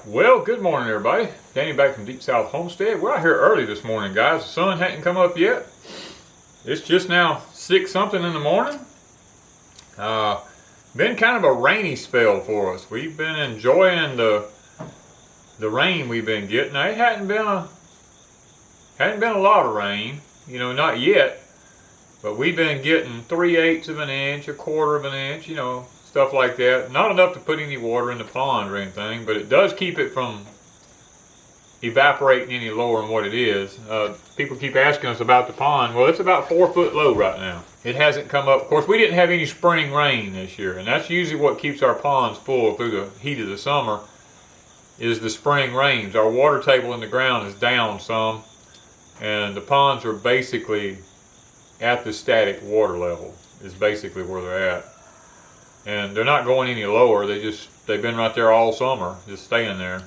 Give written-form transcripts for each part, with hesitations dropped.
Well, good morning, everybody. Danny back from Deepsouth Homestead. We're out here early this morning, guys. The sun hadn't come up yet. It's just now 6 something in the morning. Been kind of a rainy spell for us. We've been enjoying the rain we've been getting. Now, it hadn't been a lot of rain, you know, not yet. But we've been getting 3/8 of an inch, 1/4 of an inch, you know, stuff like that. Not enough to put any water in the pond or anything, but it does keep it from evaporating any lower than what it is. People keep asking us about the pond. Well, it's about 4 foot low right now. It hasn't come up. Of course, we didn't have any spring rain this year, and that's usually what keeps our ponds full through the heat of the summer is the spring rains. Our water table in the ground is down some, and the ponds are basically at the static water level is basically where they're at. And they're not going any lower. They've been right there all summer, just staying there.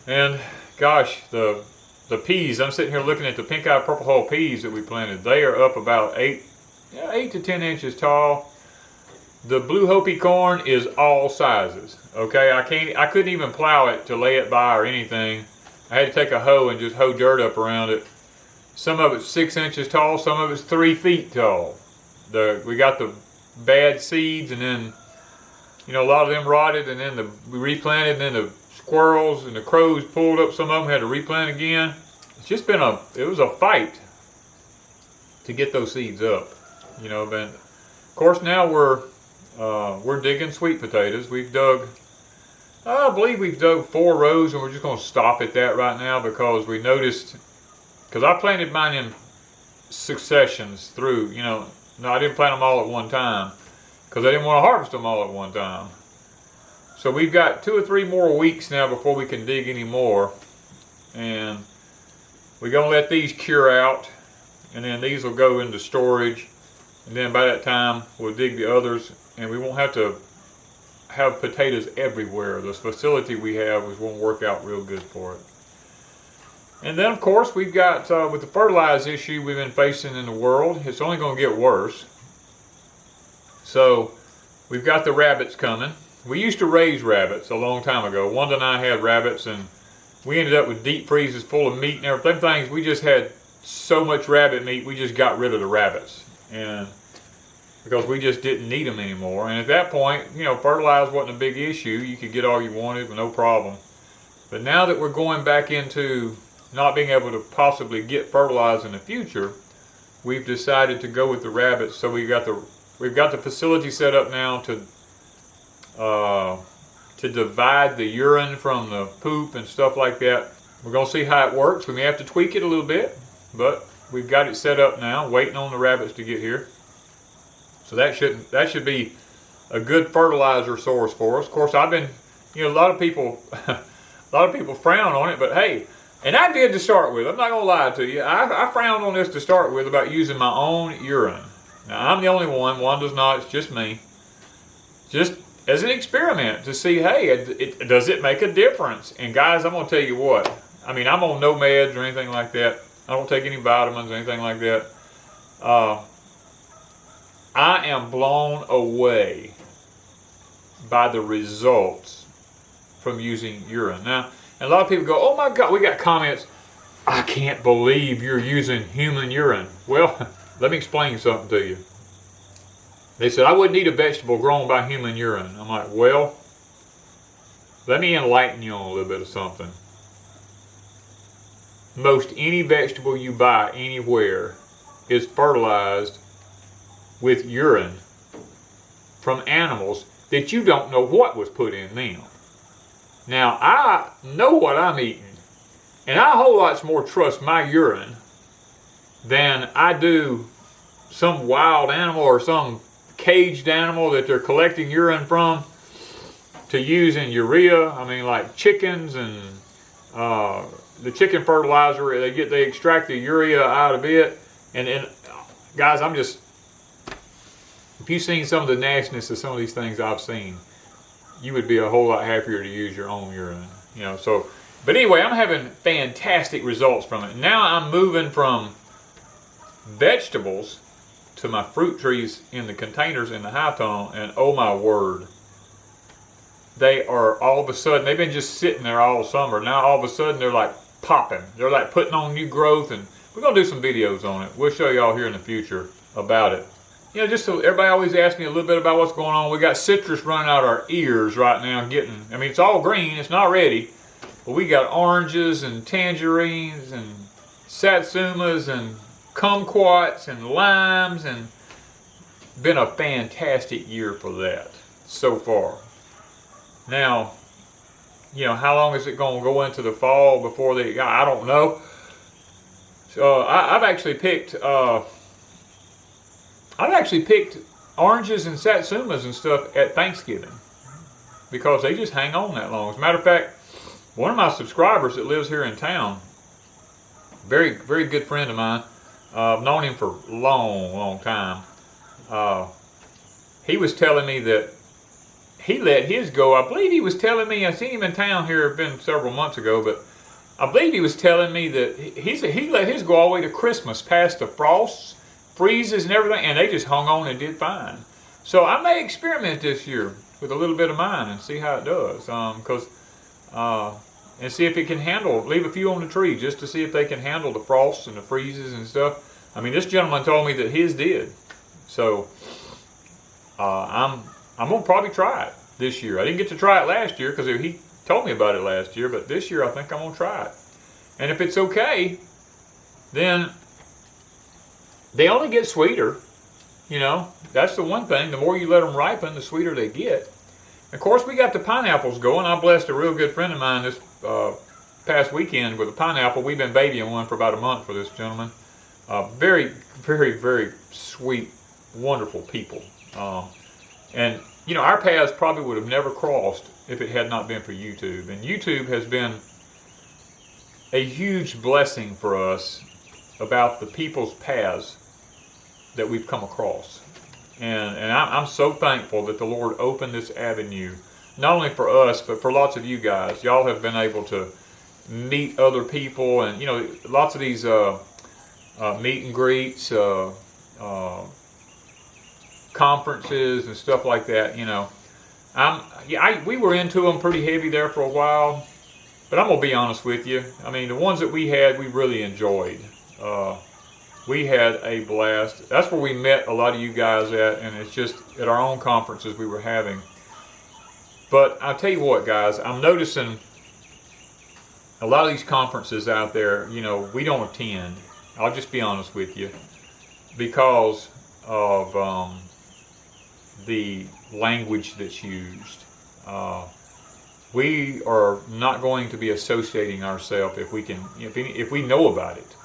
And gosh, the peas, I'm sitting here looking at the pink-eyed purple hull peas that we planted. They are up about 8 to 10 inches tall. The blue Hopi corn is all sizes. Okay, I couldn't even plow it to lay it by or anything. I had to take a hoe and just hoe dirt up around it. Some of it's 6 inches tall, some of it's 3 feet tall. We got the bad seeds, and then, you know, a lot of them rotted, and then we replanted, and then the squirrels and the crows pulled up some of them, had to replant again. It's just been it was a fight to get those seeds up, you know. But of course now we're digging sweet potatoes. I believe we've dug 4 rows, and we're just going to stop at that right now because we noticed, because I planted mine in successions through, you know. No, I didn't plant them all at one time because I didn't want to harvest them all at one time. So we've got 2 or 3 more weeks now before we can dig any more. And we're going to let these cure out, and then these will go into storage. And then by that time, we'll dig the others, and we won't have to have potatoes everywhere. This facility we have won't work out real good for it. And then, of course, we've got, with the fertilizer issue we've been facing in the world, it's only going to get worse. So, we've got the rabbits coming. We used to raise rabbits a long time ago. Wanda and I had rabbits, and we ended up with deep freezers full of meat and everything. Things, we just had so much rabbit meat, we just got rid of the rabbits. And because we just didn't need them anymore. And at that point, you know, fertilizer wasn't a big issue. You could get all you wanted with no problem. But now that we're going back into not being able to possibly get fertilizer in the future, we've decided to go with the rabbits. So we've got the facility set up now to divide the urine from the poop and stuff like that. We're going to see how it works. We may have to tweak it a little bit, but we've got it set up now, waiting on the rabbits to get here. So that should be a good fertilizer source for us. Of course, I've been, you know, a lot of people frown on it, but hey. And I did to start with. I'm not going to lie to you. I frowned on this to start with about using my own urine. Now, I'm the only one. Wanda's not. It's just me. Just as an experiment to see, hey, does it make a difference? And guys, I'm going to tell you what. I mean, I'm on no meds or anything like that. I don't take any vitamins or anything like that. I am blown away by the results from using urine. Now, and a lot of people go, oh my God, we got comments, I can't believe you're using human urine. Well, let me explain something to you. They said, I wouldn't eat a vegetable grown by human urine. I'm like, well, let me enlighten you on a little bit of something. Most any vegetable you buy anywhere is fertilized with urine from animals that you don't know what was put in them. Now, I know what I'm eating, and I a whole lot more trust my urine than I do some wild animal or some caged animal that they're collecting urine from to use in urea. I mean, like chickens and the chicken fertilizer, they extract the urea out of it. And guys, if you've seen some of the nastiness of some of these things I've seen, you would be a whole lot happier to use your own urine, you know. So, but anyway, I'm having fantastic results from it. Now I'm moving from vegetables to my fruit trees in the containers in the high tunnel, and oh my word, they are all of a sudden, they've been just sitting there all summer. Now all of a sudden they're like popping. They're like putting on new growth, and we're going to do some videos on it. We'll show y'all here in the future about it. You know, just so everybody always asks me a little bit about what's going on. We got citrus running out our ears right now I mean, it's all green. It's not ready. But we got oranges and tangerines and satsumas and kumquats and limes, and been a fantastic year for that so far. Now, you know, how long is it going to go into the fall before I don't know. So I've actually picked oranges and satsumas and stuff at Thanksgiving because they just hang on that long. As a matter of fact, one of my subscribers that lives here in town, very, very good friend of mine, I've known him for a long, long time. He was telling me that he let his go. I believe he was telling me, I seen him in town here, it's been several months ago, but I believe he was telling me that he let his go all the way to Christmas, past the frosts, freezes and everything, and they just hung on and did fine. So I may experiment this year with a little bit of mine and see how it does, and see if it can handle, leave a few on the tree just to see if they can handle the frosts and the freezes and stuff. I mean, this gentleman told me that his did. So I'm going to probably try it this year. I didn't get to try it last year because he told me about it last year, but this year I think I'm going to try it. And if it's okay, then they only get sweeter. You know, that's the one thing. The more you let them ripen, the sweeter they get. Of course, we got the pineapples going. I blessed a real good friend of mine this past weekend with a pineapple. We've been babying one for about a month for this gentleman. Very, very, very sweet, wonderful people. And, you know, our paths probably would have never crossed if it had not been for YouTube. And YouTube has been a huge blessing for us about the people's paths that we've come across. And I'm so thankful that the Lord opened this avenue, not only for us, but for lots of you guys. Y'all have been able to meet other people, and, you know, lots of these meet and greets, conferences and stuff like that, you know. We were into them pretty heavy there for a while, but I'm going to be honest with you. I mean, the ones that we had, we really enjoyed. We had a blast. That's where we met a lot of you guys at, and it's just at our own conferences we were having. But I'll tell you what, guys, I'm noticing a lot of these conferences out there, you know, we don't attend. I'll just be honest with you, because of the language that's used. We are not going to be associating ourselves if we know about it.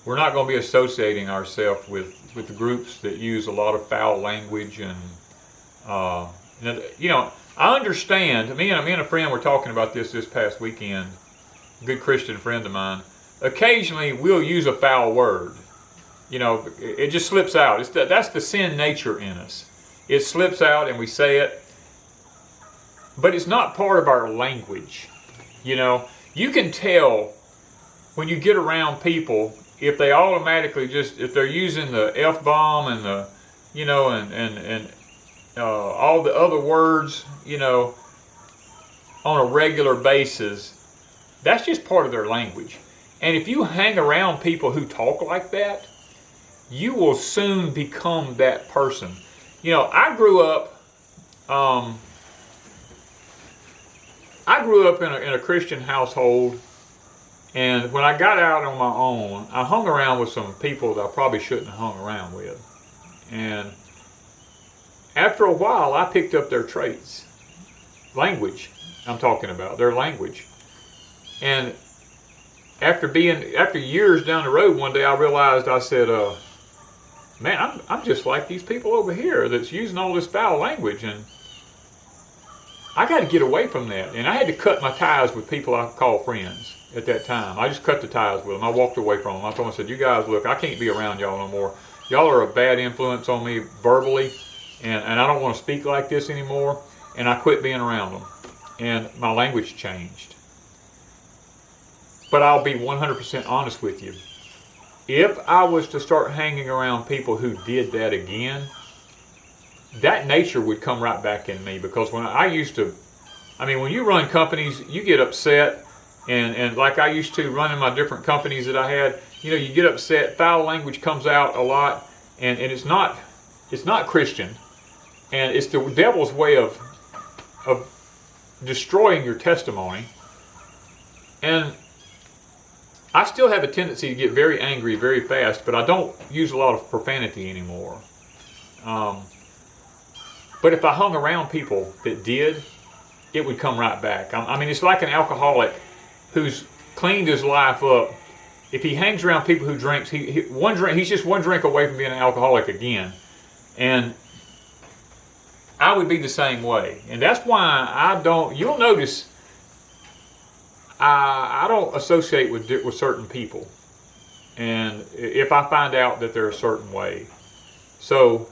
We're not going to be associating ourselves with the groups that use a lot of foul language, and you know, I understand. Me and a friend were talking about this past weekend. A good Christian friend of mine. Occasionally, we'll use a foul word. You know, it just slips out. That's the sin nature in us. It slips out, and we say it, but it's not part of our language. You know, you can tell when you get around people if they automatically if they're using the F-bomb and the, you know, and all the other words, you know, on a regular basis. That's just part of their language. And if you hang around people who talk like that, you will soon become that person. You know, I grew up in a Christian household, and when I got out on my own, I hung around with some people that I probably shouldn't have hung around with. And after a while, I picked up their traits. Language, I'm talking about, their language. And after years down the road, one day I realized, I said, man, I'm just like these people over here that's using all this foul language, and I got to get away from that. And I had to cut my ties with people I call friends at that time. I just cut the ties with them. I walked away from them. I told them, I said, you guys, look, I can't be around y'all no more. Y'all are a bad influence on me verbally, and I don't want to speak like this anymore. And I quit being around them. And my language changed. But I'll be 100% honest with you. If I was to start hanging around people who did that again, that nature would come right back in me, because when I used to I mean, when you run companies, you get upset, and like I used to running my different companies that I had, you know, you get upset, foul language comes out a lot, and it's not Christian, and it's the devil's way of destroying your testimony. And I still have a tendency to get very angry very fast, but I don't use a lot of profanity anymore. But if I hung around people that did, it would come right back. I mean, it's like an alcoholic who's cleaned his life up. If he hangs around people who drinks, he's just one drink away from being an alcoholic again. And I would be the same way. And that's why you'll notice, I don't associate with certain people. And if I find out that they're a certain way. So,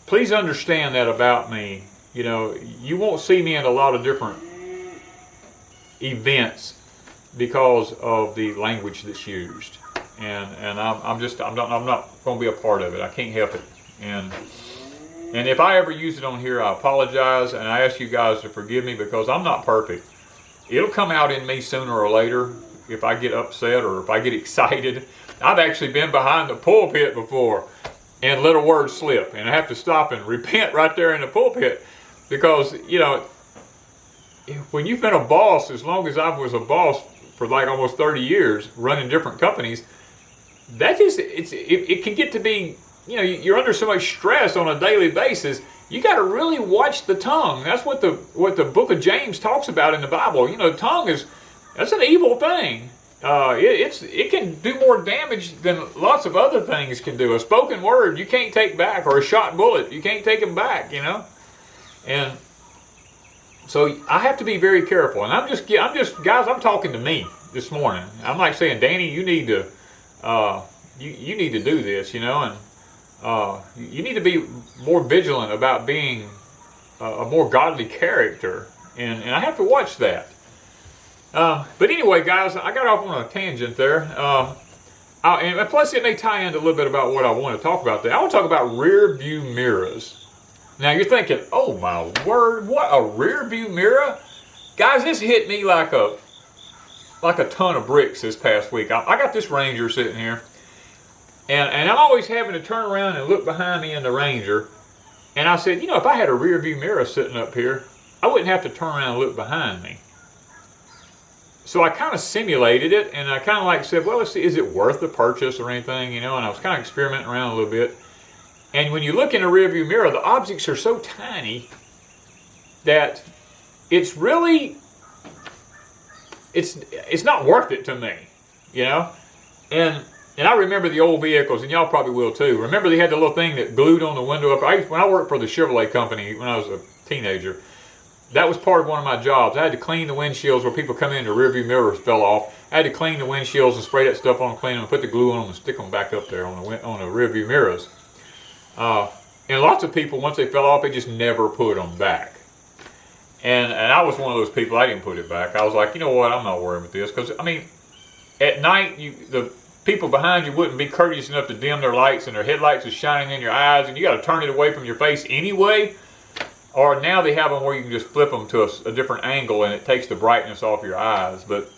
please understand that about me. You know, you won't see me in a lot of different events because of the language that's used, and I'm not going to be a part of it. I can't help it, and if I ever use it on here, I apologize, and I ask you guys to forgive me because I'm not perfect. It'll come out in me sooner or later if I get upset or if I get excited. I've actually been behind the pulpit before and let a word slip, and I have to stop and repent right there in the pulpit. Because, you know, when you've been a boss, as long as I was a boss for like almost 30 years, running different companies, that just, it can get to be, you know, you're under so much stress on a daily basis, you got to really watch the tongue. That's what the book of James talks about in the Bible. You know, the tongue that's an evil thing. It can do more damage than lots of other things can do. A spoken word you can't take back, or a shot bullet you can't take them back, you know. And so I have to be very careful. And I'm just guys, I'm talking to me this morning. I'm like saying, Danny, you need to you need to do this, you know, and you need to be more vigilant about being a more godly character, and I have to watch that. But anyway, guys, I got off on a tangent there. And plus, it may tie into a little bit about what I want to talk about there. I want to talk about rear view mirrors. Now you're thinking, oh my word, what a rear view mirror? Guys, this hit me like a ton of bricks this past week. I got this Ranger sitting here, and I'm always having to turn around and look behind me in the Ranger. And I said, you know, if I had a rear view mirror sitting up here, I wouldn't have to turn around and look behind me. So I kind of simulated it, and I kind of like said, well, let's see, is it worth the purchase or anything, you know? And I was kind of experimenting around a little bit. And when you look in a rearview mirror, the objects are so tiny that it's really, it's not worth it to me, you know? And I remember the old vehicles, and y'all probably will too. Remember they had the little thing that glued on the window up. When I worked for the Chevrolet company when I was a teenager, that was part of one of my jobs. I had to clean the windshields where people come in, the rearview mirrors fell off. I had to clean the windshields and spray that stuff on them, clean them, and put the glue on them and stick them back up there on the rearview mirrors. And lots of people, once they fell off, they just never put them back. And I was one of those people. I didn't put it back. I was like, you know what? I'm not worrying with this, because I mean, at night, the people behind you wouldn't be courteous enough to dim their lights, and their headlights are shining in your eyes, and you got to turn it away from your face anyway. Or now they have them where you can just flip them to a different angle, and it takes the brightness off your eyes. But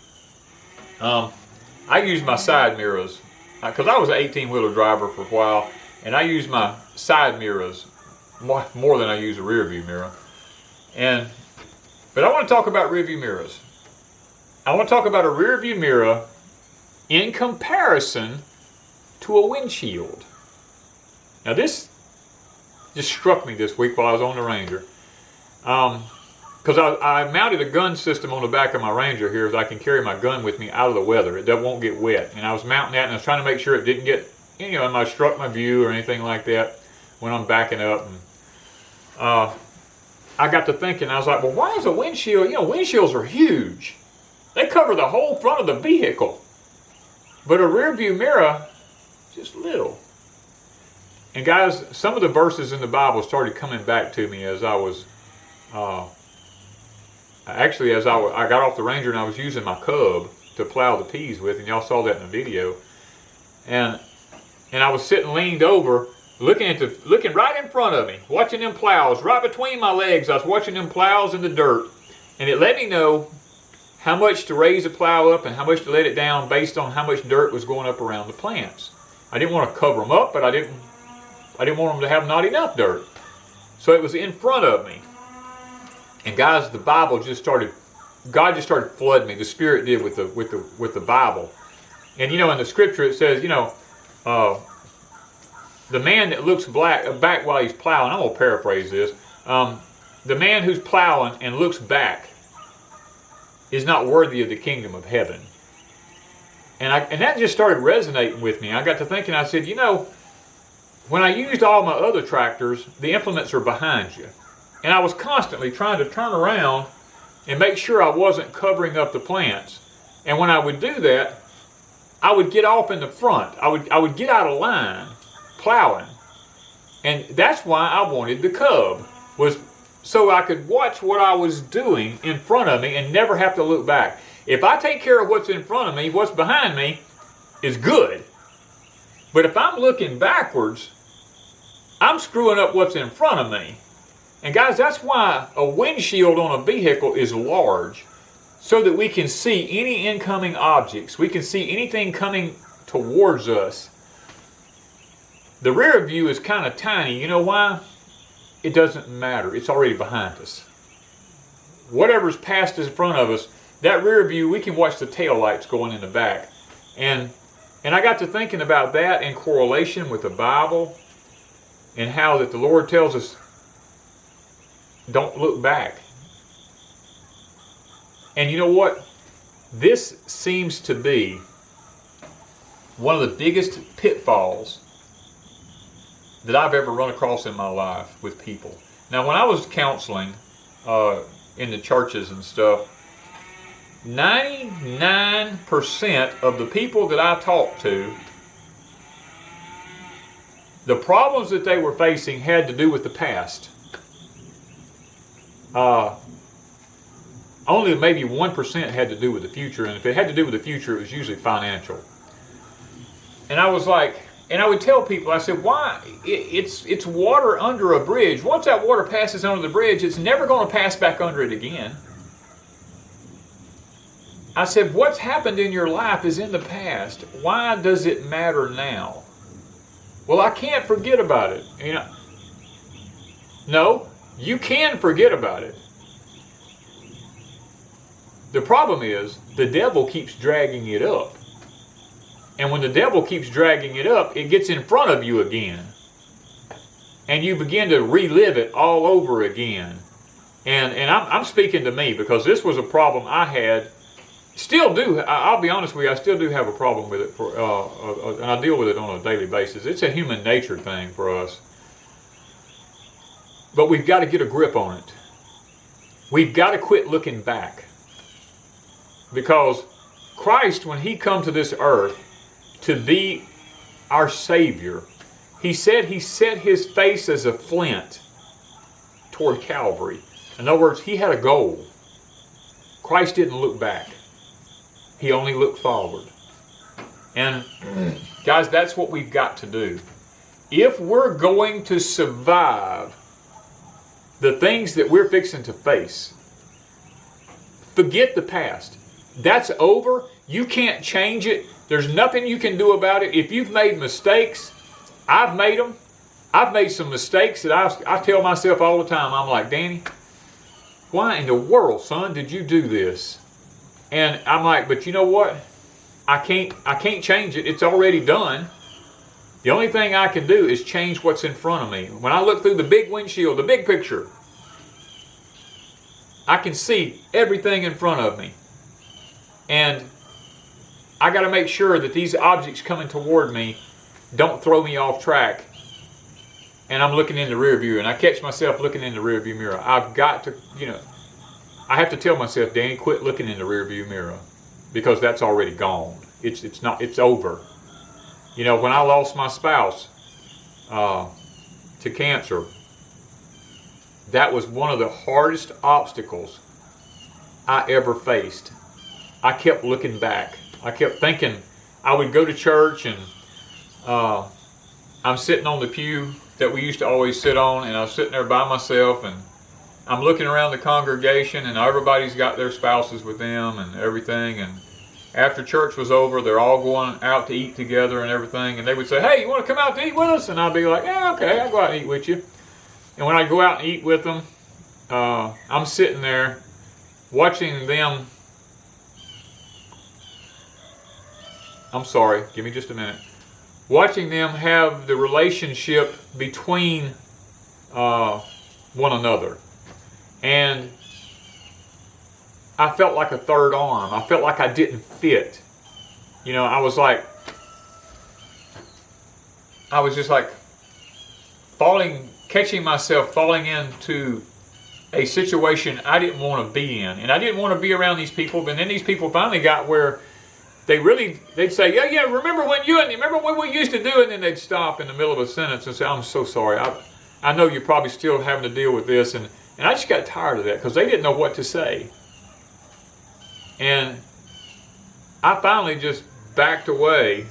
I use my side mirrors, because I was an 18-wheeler driver for a while, and I use my side mirrors more than I use a rear view mirror. But I want to talk about rear view mirrors. I want to talk about a rear view mirror in comparison to a windshield. Now this just struck me this week while I was on the Ranger. Because I mounted a gun system on the back of my Ranger here so I can carry my gun with me out of the weather. It won't get wet. And I was mounting that, and I was trying to make sure it didn't get, you know, it might struck my view or anything like that when I'm backing up. And I got to thinking, I was like, well, why is a windshield, you know, windshields are huge. They cover the whole front of the vehicle. But a rear view mirror, just little. And guys, some of the verses in the Bible started coming back to me as I was, actually as I got off the Ranger and I was using my Cub to plow the peas with, and y'all saw that in the video. And I was sitting leaned over, looking right in front of me, watching them plows, right between my legs. I was watching them plows in the dirt. And it let me know how much to raise the plow up and how much to let it down based on how much dirt was going up around the plants. I didn't want to cover them up, but I didn't want them to have not enough dirt. So it was in front of me. And guys, the Bible just started, God just started flooding me. The Spirit did with the Bible. And you know, in the scripture it says, you know, the man that looks back while he's plowing, I'm going to paraphrase this, the man who's plowing and looks back is not worthy of the kingdom of heaven. And that just started resonating with me. I got to thinking, I said, you know, when I used all my other tractors, the implements are behind you. And I was constantly trying to turn around and make sure I wasn't covering up the plants. And when I would do that, I would get off in the front. I would get out of line plowing. And that's why I wanted the cub, was so I could watch what I was doing in front of me and never have to look back. If I take care of what's in front of me, what's behind me is good. But if I'm looking backwards, I'm screwing up what's in front of me. And guys, that's why a windshield on a vehicle is large, so that we can see any incoming objects. We can see anything coming towards us. The rear view is kind of tiny. You know why? It doesn't matter. It's already behind us. Whatever's past is in front of us, that rear view, we can watch the tail lights going in the back. And I got to thinking about that in correlation with the Bible and how that the Lord tells us, don't look back. And you know what? This seems to be one of the biggest pitfalls that I've ever run across in my life with people. Now, when I was counseling in the churches and stuff, 99% of the people that I talked to, the problems that they were facing had to do with the past. Only maybe 1% had to do with the future, and if it had to do with the future, it was usually financial. And I was like, and I would tell people, I said, why? It's water under a bridge. Once that water passes under the bridge, it's never going to pass back under it again. I said, what's happened in your life is in the past. Why does it matter now? Well, I can't forget about it. You know, no, you can forget about it. The problem is the devil keeps dragging it up. And when the devil keeps dragging it up, it gets in front of you again. And you begin to relive it all over again. And I'm speaking to me, because this was a problem I had. Still do. I'll be honest with you, I still do have a problem with it, and I deal with it on a daily basis. It's a human nature thing for us. But we've got to get a grip on it. We've got to quit looking back. Because Christ, when He come to this earth to be our Savior, He said He set His face as a flint toward Calvary. In other words, He had a goal. Christ didn't look back. He only looked forward. And guys, that's what we've got to do. If we're going to survive the things that we're fixing to face, forget the past. That's over. You can't change it. There's nothing you can do about it. If you've made mistakes, I've made them. I've made some mistakes that I tell myself all the time. I'm like, Danny, why in the world, son, did you do this? And I'm like, but you know what? I can't change it. It's already done. The only thing I can do is change what's in front of me. When I look through the big windshield, the big picture, I can see everything in front of me. And I got to make sure that these objects coming toward me don't throw me off track. And I'm looking in the rear view, and I catch myself looking in the rear view mirror. I've got to, I have to tell myself, Danny, quit looking in the rear view mirror, because that's already gone. It's over. When I lost my spouse to cancer, that was one of the hardest obstacles I ever faced. I kept looking back. I kept thinking, I would go to church, and I'm sitting on the pew that we used to always sit on, and I was sitting there by myself, and I'm looking around the congregation, and everybody's got their spouses with them and everything. And after church was over, they're all going out to eat together and everything. And they would say, hey, you want to come out to eat with us? And I'd be like, yeah, okay, I'll go out and eat with you. And when I go out and eat with them, I'm sitting there watching them. I'm sorry, give me just a minute. Watching them have the relationship between one another. And I felt like a third arm. I felt like I didn't fit. You know, I was just like catching myself falling into a situation I didn't want to be in. And I didn't want to be around these people. But then these people finally got where they'd say, yeah, remember when we used to do it? And then they'd stop in the middle of a sentence and say, I'm so sorry. I know you're probably still having to deal with this. And I just got tired of that because they didn't know what to say. And I finally just backed away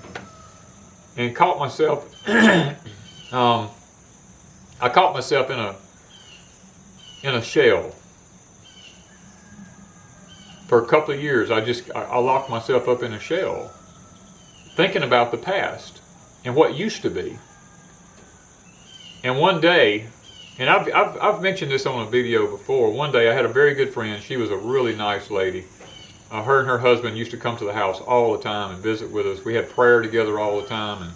and caught myself, I caught myself in a shell. For a couple of years, I locked myself up in a shell, thinking about the past and what used to be. And one day, and I've mentioned this on a video before, one day I had a very good friend. She was a really nice lady. Her and her husband used to come to the house all the time and visit with us. We had prayer together all the time, and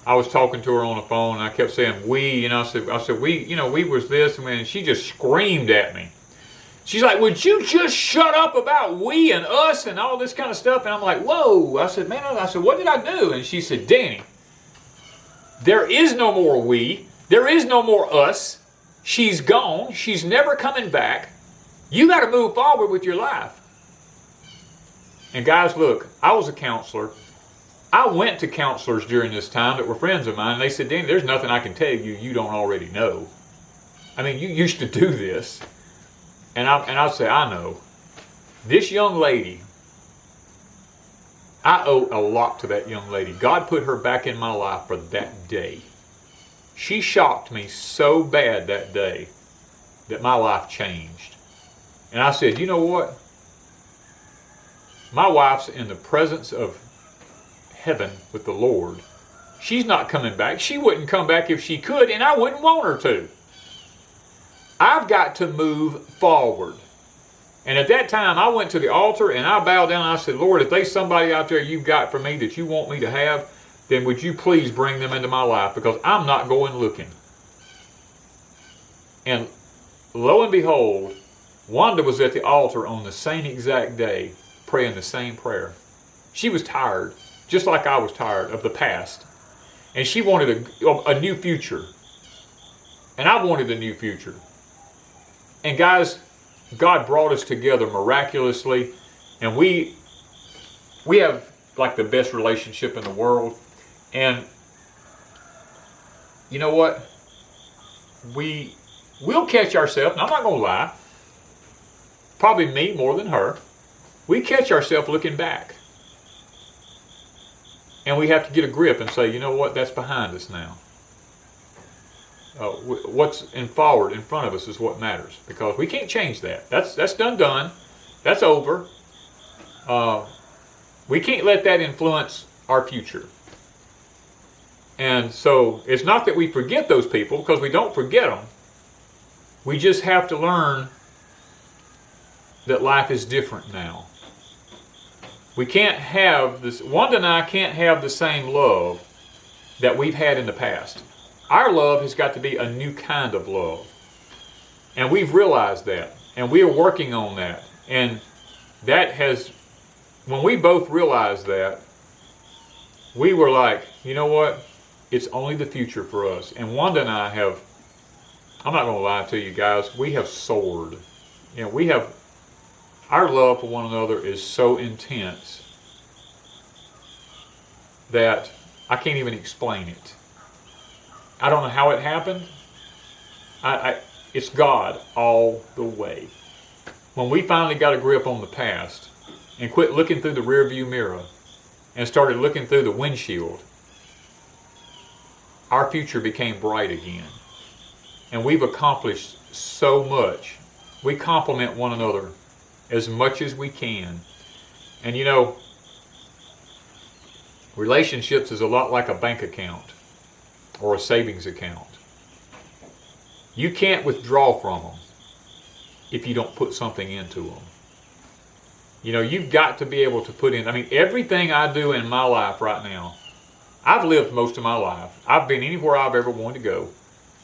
I was talking to her on the phone, and I kept saying we, and I said we was this, and she just screamed at me. She's like, would you just shut up about we and us and all this kind of stuff? And I'm like, whoa. I said, what did I do? And she said, Danny, there is no more we. There is no more us. She's gone. She's never coming back. You got to move forward with your life. And guys, look, I was a counselor. I went to counselors during this time that were friends of mine. And they said, Danny, there's nothing I can tell you you don't already know. I mean, you used to do this. And I'd say, I know. This young lady, I owe a lot to that young lady. God put her back in my life for that day. She shocked me so bad that day that my life changed. And I said, you know what? My wife's in the presence of heaven with the Lord. She's not coming back. She wouldn't come back if she could, and I wouldn't want her to. I've got to move forward. And at that time, I went to the altar and I bowed down and I said, Lord, if there's somebody out there you've got for me that you want me to have, then would you please bring them into my life, because I'm not going looking. And lo and behold, Wanda was at the altar on the same exact day praying the same prayer. She was tired, just like I was tired of the past. And she wanted a new future. And I wanted a new future. And guys, God brought us together miraculously, and we have like the best relationship in the world. And you know what? We'll catch ourselves, and I'm not going to lie, probably me more than her, we catch ourselves looking back. And we have to get a grip and say, you know what, that's behind us now. What's forward in front of us is what matters, because we can't change that. That's done. That's over. We can't let that influence our future. And so it's not that we forget those people, because we don't forget them. We just have to learn that life is different now. We can't have this. Wanda and I can't have the same love that we've had in the past. Our love has got to be a new kind of love. And we've realized that. And we are working on that. And that has, when we both realized that, we were like, you know what? It's only the future for us. And Wanda and I have, I'm not going to lie to you guys, we have soared. You know, we have, our love for one another is so intense that I can't even explain it. I don't know how it happened. It's God all the way. When we finally got a grip on the past and quit looking through the rearview mirror and started looking through the windshield, our future became bright again. And we've accomplished so much. We complement one another as much as we can. And you know, relationships is a lot like a bank account or a savings account. You can't withdraw from them if you don't put something into them. You know, you've got to be able to put in, I mean, everything I do in my life right now, I've lived most of my life. I've been anywhere I've ever wanted to go.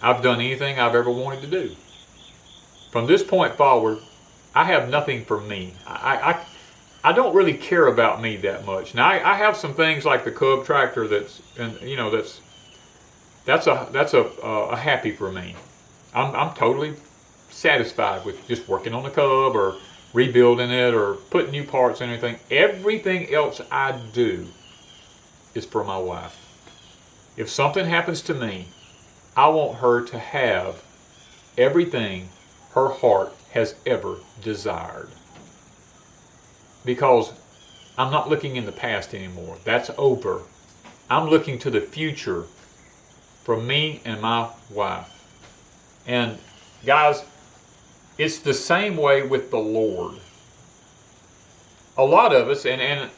I've done anything I've ever wanted to do. From this point forward, I have nothing for me. I don't really care about me that much. Now, I have some things like the Cub tractor that's, and you know, that's a happy for me. I'm totally satisfied with just working on the Cub or rebuilding it or putting new parts and anything. Everything else I do is for my wife. If something happens to me, I want her to have everything her heart has ever desired. Because I'm not looking in the past anymore. That's over. I'm looking to the future for me and my wife. And guys, it's the same way with the Lord. A lot of us, and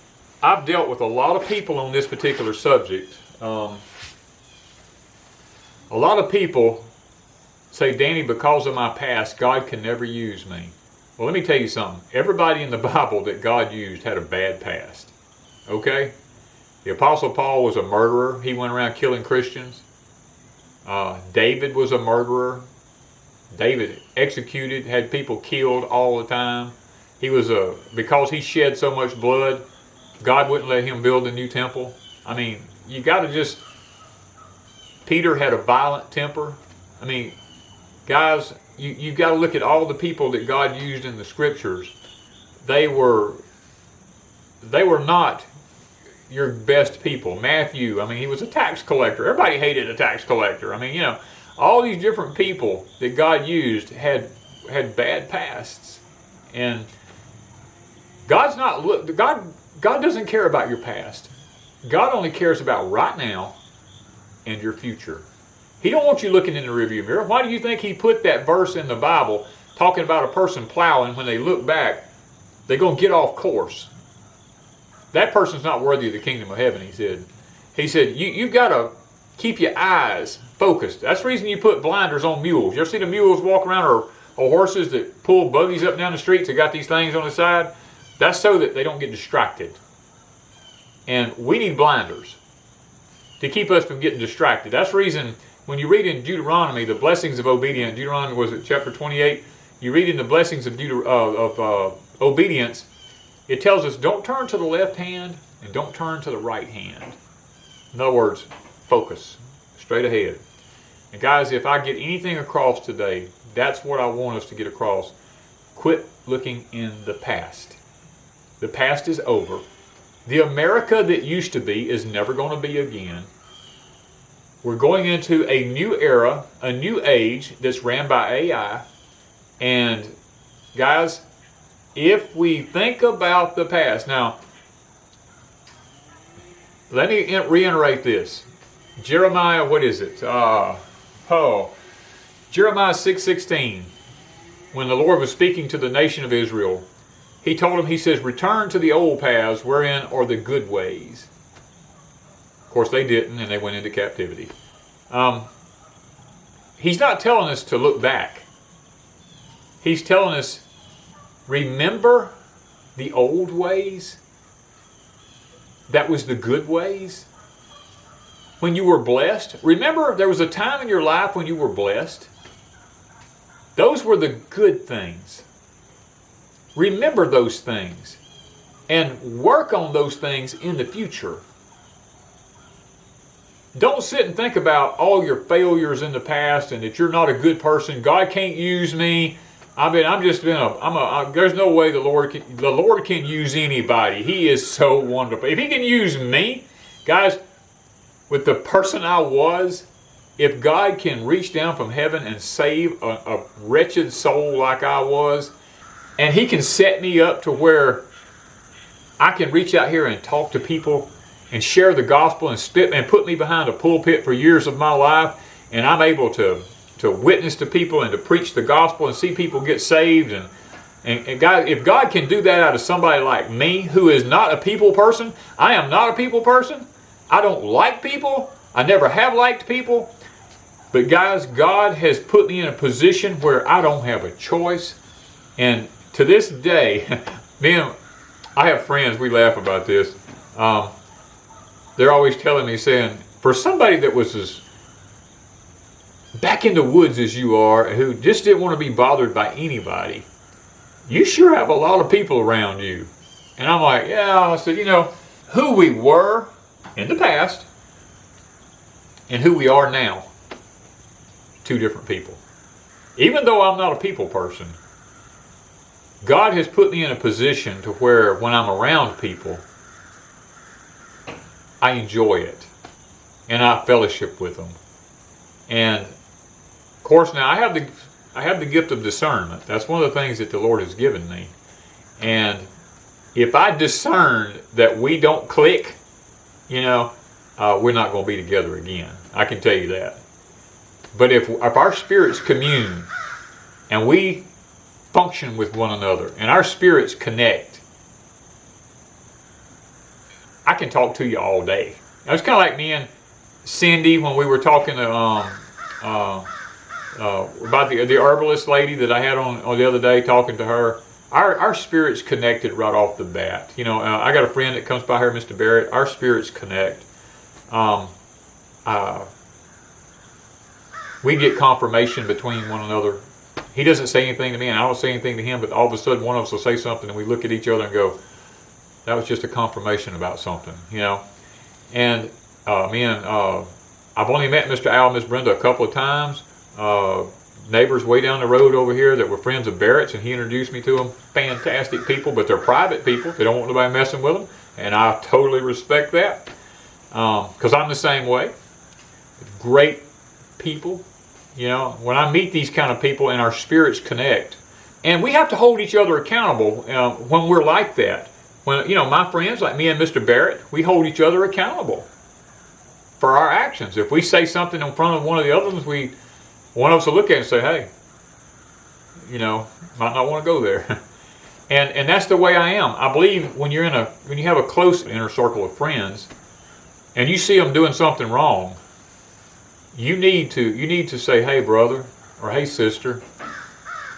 I've dealt with a lot of people on this particular subject. A lot of people say, Danny, because of my past, God can never use me. Well, let me tell you something. Everybody in the Bible that God used had a bad past. Okay? The Apostle Paul was a murderer. He went around killing Christians. David was a murderer. David executed, had people killed all the time. He was because he shed so much blood, God wouldn't let him build a new temple. I mean, you got to just... Peter had a violent temper. I mean, guys, you got to look at all the people that God used in the scriptures. They were not your best people. Matthew, I mean, he was a tax collector. Everybody hated a tax collector. I mean, you know, all these different people that God used had bad pasts. And God doesn't care about your past. God only cares about right now and your future. He don't want you looking in the rearview mirror. Why do you think he put that verse in the Bible talking about a person plowing? When they look back, they're going to get off course. That person's not worthy of the kingdom of heaven, he said. He said, you've got to keep your eyes focused. That's the reason you put blinders on mules. You ever see the mules walk around, or horses that pull buggies up down the streets that got these things on the side? That's so that they don't get distracted. And we need blinders to keep us from getting distracted. That's the reason when you read in Deuteronomy, the blessings of obedience, Deuteronomy, was it chapter 28? You read in the blessings of obedience, it tells us don't turn to the left hand and don't turn to the right hand. In other words, focus straight ahead. And guys, if I get anything across today, that's what I want us to get across. Quit looking in the past. The past is over. The America that used to be is never going to be again. We're going into a new era, a new age that's ran by AI. And guys, if we think about the past, now, let me reiterate this. Jeremiah, what is it? Jeremiah 6:16. When the Lord was speaking to the nation of Israel, he told them, he says, return to the old paths wherein are the good ways. Of course, they didn't, and they went into captivity. He's not telling us to look back. He's telling us, remember the old ways? That was the good ways? When you were blessed? Remember, there was a time in your life when you were blessed? Those were the good things. Remember those things and work on those things in the future. Don't sit and think about all your failures in the past and that you're not a good person. God can't use me. There's no way the Lord can use anybody. He is so wonderful. If he can use me, guys, with the person I was, if God can reach down from heaven and save a wretched soul like I was, and he can set me up to where I can reach out here and talk to people and share the gospel and put me behind a pulpit for years of my life, and I'm able to to witness to people and to preach the gospel and see people get saved. And God, if God can do that out of somebody like me, who is not a people person, I am not a people person. I don't like people. I never have liked people. But guys, God has put me in a position where I don't have a choice. And to this day, I have friends, we laugh about this. They're always telling me, saying, for somebody that was as back in the woods as you are, who just didn't want to be bothered by anybody, you sure have a lot of people around you. And I'm like, yeah. I said, who we were in the past and who we are now, two different people. Even though I'm not a people person, God has put me in a position to where when I'm around people, I enjoy it and I fellowship with them. And of course, now I have the gift of discernment. That's one of the things that the Lord has given me. And if I discern that we don't click, we're not going to be together again. I can tell you that. But if our spirits commune and we function with one another and our spirits connect, I can talk to you all day. It was kind of like me and Cindy when we were talking to about the herbalist lady that I had on the other day, talking to her. Our spirits connected right off the bat. I got a friend that comes by here, Mr. Barrett. Our spirits connect. We get confirmation between one another. He doesn't say anything to me, and I don't say anything to him, but all of a sudden one of us will say something, and we look at each other and go, that was just a confirmation about something, And I've only met Mr. Al and Miss Brenda a couple of times. Neighbors way down the road over here that were friends of Barrett's, and he introduced me to them. Fantastic people, but they're private people. They don't want nobody messing with them, and I totally respect that, because I'm the same way. Great people, when I meet these kind of people and our spirits connect, and we have to hold each other accountable when we're like that. When my friends like me and Mr. Barrett, we hold each other accountable for our actions. If we say something in front of one of the other ones, one of us will look at it and say, hey, might not want to go there. and that's the way I am. I believe when you have a close inner circle of friends and you see them doing something wrong, you need to say, hey brother, or hey sister,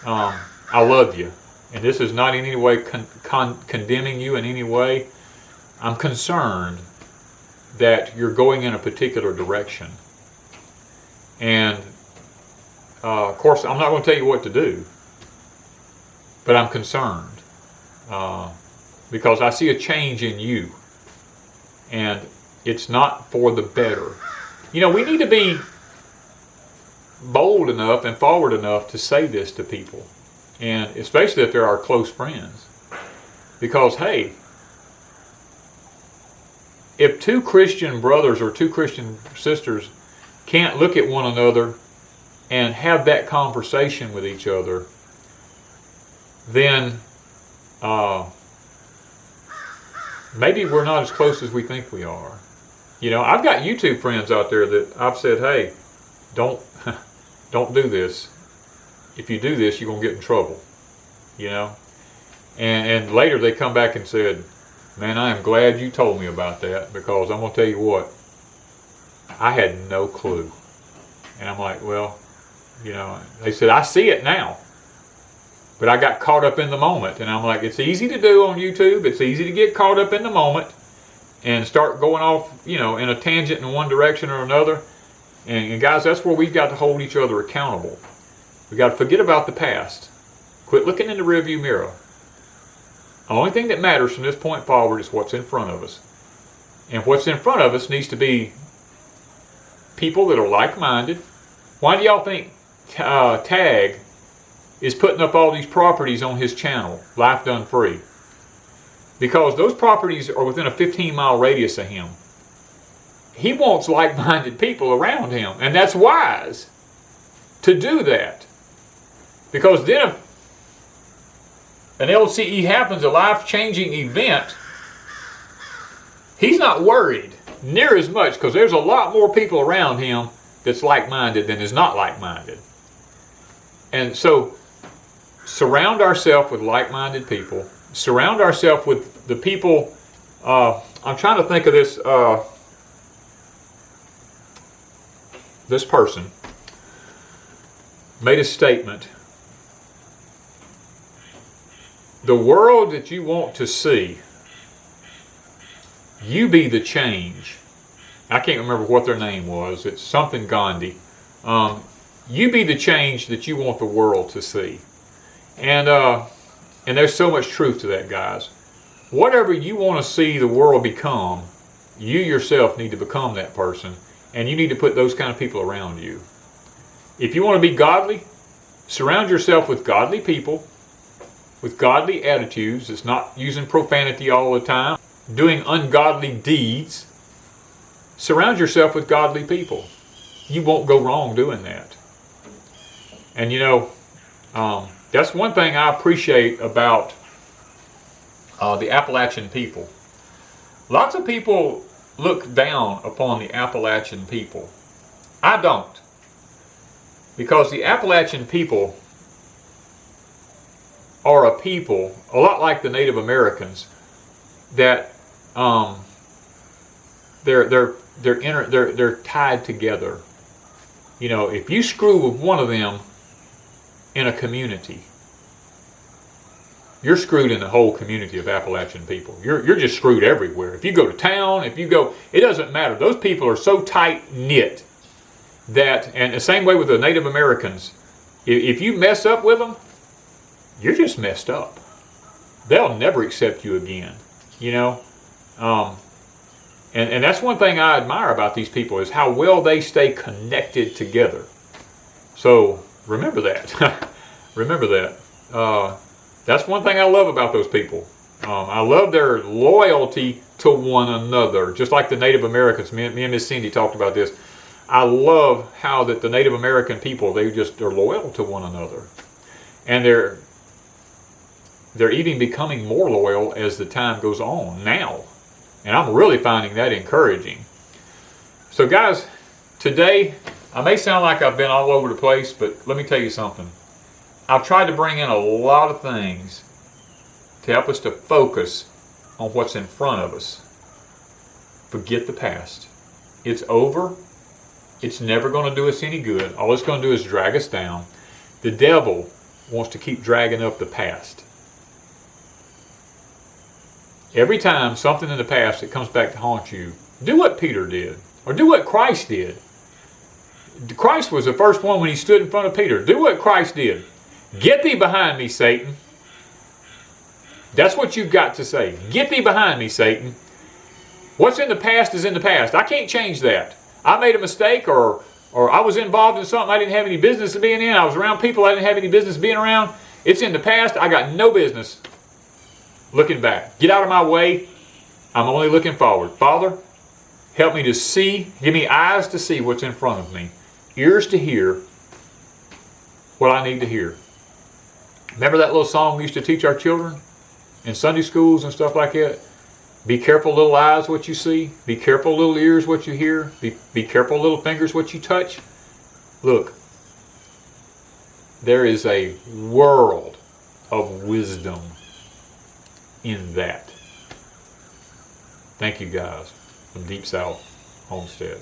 I love you. And this is not in any way condemning you in any way. I'm concerned that you're going in a particular direction. And of course, I'm not going to tell you what to do, but I'm concerned because I see a change in you, and it's not for the better. We need to be bold enough and forward enough to say this to people, and especially if they're our close friends, because hey, if two Christian brothers or two Christian sisters can't look at one another and have that conversation with each other, then maybe we're not as close as we think we are. I've got YouTube friends out there that I've said, hey, don't do this. If you do this, you're going to get in trouble. And later they come back and said, man, I am glad you told me about that, because I'm going to tell you what, I had no clue. And I'm like, well, they said, I see it now. But I got caught up in the moment. And I'm like, it's easy to do on YouTube. It's easy to get caught up in the moment and start going off, in a tangent in one direction or another. And guys, that's where we've got to hold each other accountable. We've got to forget about the past. Quit looking in the rearview mirror. The only thing that matters from this point forward is what's in front of us. And what's in front of us needs to be people that are like-minded. Why do y'all think Tag is putting up all these properties on his channel, Life Done Free? Because those properties are within a 15-mile radius of him. He wants like-minded people around him, and that's wise to do that. Because then if an LCE happens, a life-changing event, he's not worried near as much, because there's a lot more people around him that's like-minded than is not like-minded. And so surround ourselves with like-minded people. Surround ourselves with the people. I'm trying to think of this. This person made a statement. The world that you want to see, you be the change. I can't remember what their name was. It's something Gandhi. You be the change that you want the world to see. And there's so much truth to that, guys. Whatever you want to see the world become, you yourself need to become that person. And you need to put those kind of people around you. If you want to be godly, surround yourself with godly people, with godly attitudes. It's not using profanity all the time, doing ungodly deeds. Surround yourself with godly people. You won't go wrong doing that. And you know, that's one thing I appreciate about the Appalachian people. Lots of people look down upon the Appalachian people. I don't. Because the Appalachian people are a people, a lot like the Native Americans, that they're tied together. You know, if you screw with one of them in a community, you're screwed in the whole community of Appalachian people. You're just screwed everywhere. If you go to town, if you go, it doesn't matter. Those people are so tight-knit that, and the same way with the Native Americans, if you mess up with them, you're just messed up. They'll never accept you again, you know. And that's one thing I admire about these people is how well they stay connected together. So remember that. Remember that. That's one thing I love about those people. I love their loyalty to one another, just like the Native Americans. Me and Miss Cindy talked about this. I love how that the Native American people, they're loyal to one another. And they're even becoming more loyal as the time goes on now. And I'm really finding that encouraging. So guys, today, I may sound like I've been all over the place, but let me tell you something. I've tried to bring in a lot of things to help us to focus on what's in front of us. Forget the past. It's over. It's never going to do us any good. All it's going to do is drag us down. The devil wants to keep dragging up the past. Every time something in the past that comes back to haunt you, do what Peter did, or do what Christ did. Christ was the first one when he stood in front of Peter. Do what Christ did. Get thee behind me, Satan. That's what you've got to say. Get thee behind me, Satan. What's in the past is in the past. I can't change that. I made a mistake, or I was involved in something I didn't have any business being in. I was around people I didn't have any business being around. It's in the past. I got no business looking back. Get out of my way. I'm only looking forward. Father, help me to see. Give me eyes to see what's in front of me. Ears to hear what I need to hear. Remember that little song we used to teach our children in Sunday schools and stuff like that? Be careful, little eyes, what you see. Be careful, little ears, what you hear. Be careful, little fingers, what you touch. Look, there is a world of wisdom in that. Thank you guys from Deepsouth Homestead.